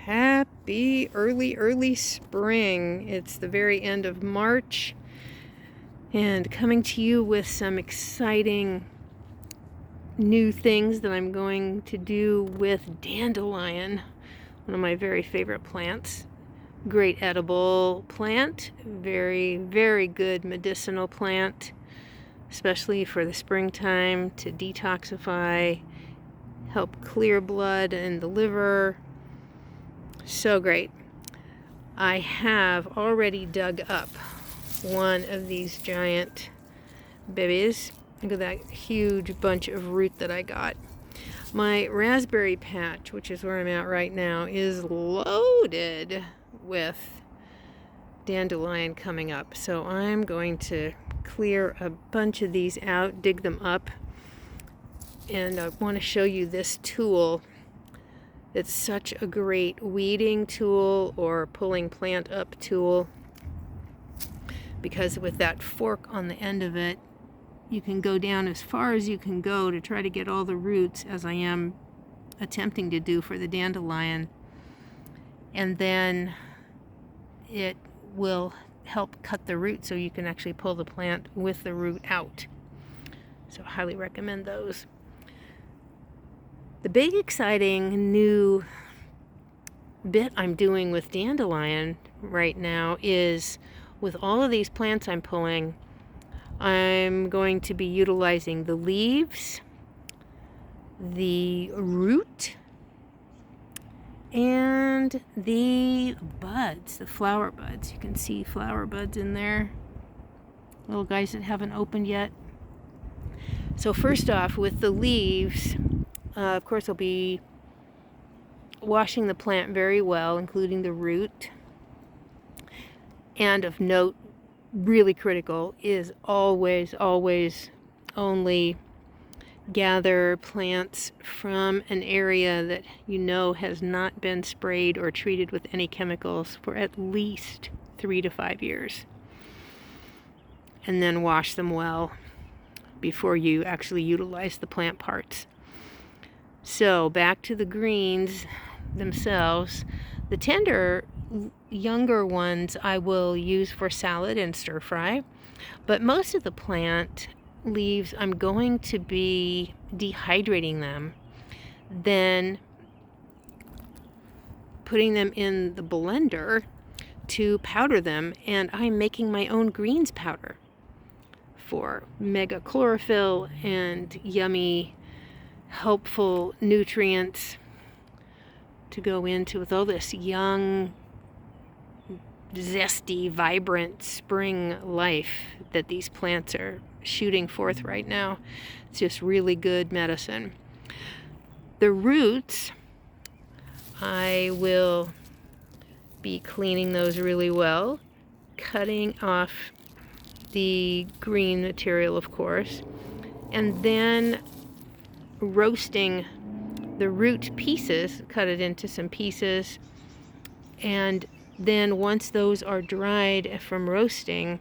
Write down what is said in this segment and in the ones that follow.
Happy early spring. It's the very end of March and coming to you with some exciting new things that I'm going to do with dandelion, one of my very favorite plants. Great edible plant, very good medicinal plant, especially for the springtime to detoxify, help clear blood in the liver. So great. I have already dug up one of these giant babies. Look at that huge bunch of root that I got. My raspberry patch, which is where I'm at right now, is loaded with dandelion coming up. So I'm going to clear a bunch of these out, dig them up, and I want to show you this tool. It's such a great weeding tool or pulling plant up tool, because with that fork on the end of it, you can go down as far as you can go to try to get all the roots, as I am attempting to do for the dandelion, and then it will help cut the root so you can actually pull the plant with the root out. So I highly recommend those. The big exciting new bit I'm doing with dandelion right now is, with all of these plants I'm pulling, I'm going to be utilizing the leaves, the root, and the buds, the flower buds. You can see flower buds in there, little guys that haven't opened yet. So first off, with the leaves, of course, I'll be washing the plant very well, including the root. And of note, really critical, is always only gather plants from an area that you know has not been sprayed or treated with any chemicals for at least 3 to 5 years. And then wash them well before you actually utilize the plant parts. So back to the greens themselves. The tender, younger ones I will use for salad and stir fry, but most of the plant leaves I'm going to be dehydrating them, then putting them in the blender to powder them, and I'm making my own greens powder for mega chlorophyll and yummy helpful nutrients to go into with all this young, zesty, vibrant spring life that these plants are shooting forth right now. It's just really good medicine. The roots, I will be cleaning those really well, cutting off the green material, of course, and then roasting the root pieces, cut it into some pieces, and then once those are dried from roasting,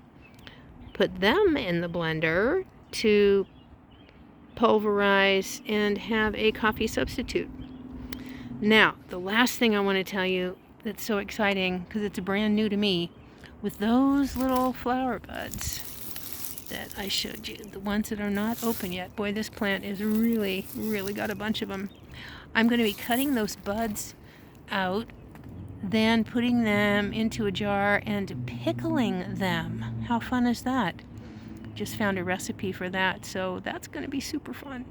put them in the blender to pulverize and have a coffee substitute. Now, the last thing I want to tell you that's so exciting, because it's brand new to me, with those little flower buds that I showed you, the ones that are not open yet. Boy, this plant is really got a bunch of them. I'm going to be cutting those buds out, then putting them into a jar and pickling them. How fun is that? Just found a recipe for that, so that's going to be super fun.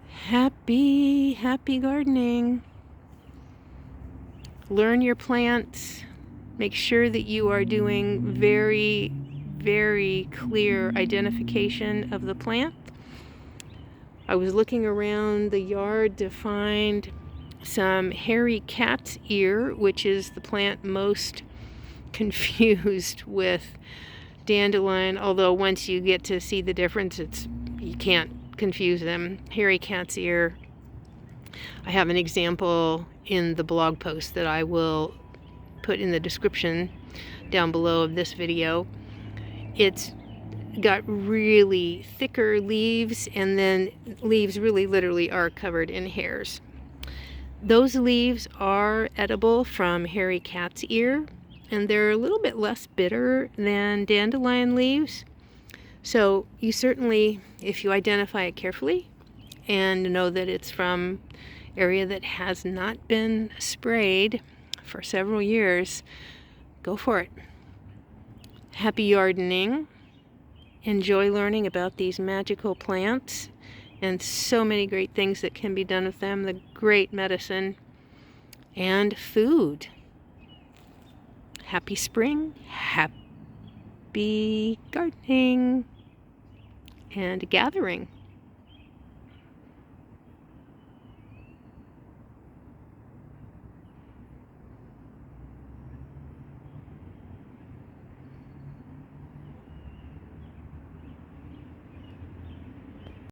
Happy gardening. Learn your plants. Make sure that you are doing very clear identification of the plant. I was looking around the yard to find some hairy cat's ear, which is the plant most confused with dandelion, although once you get to see the difference, you can't confuse them. Hairy cat's ear. I have an example in the blog post that I will put in the description down below of this video. It's got really thicker leaves, and then leaves really literally are covered in hairs. Those leaves are edible from hairy cat's ear, and they're a little bit less bitter than dandelion leaves. So you certainly, if you identify it carefully and know that it's from area that has not been sprayed for several years, go for it. Happy gardening. Enjoy learning about these magical plants and so many great things that can be done with them, the great medicine and food. Happy spring, happy gardening and gathering.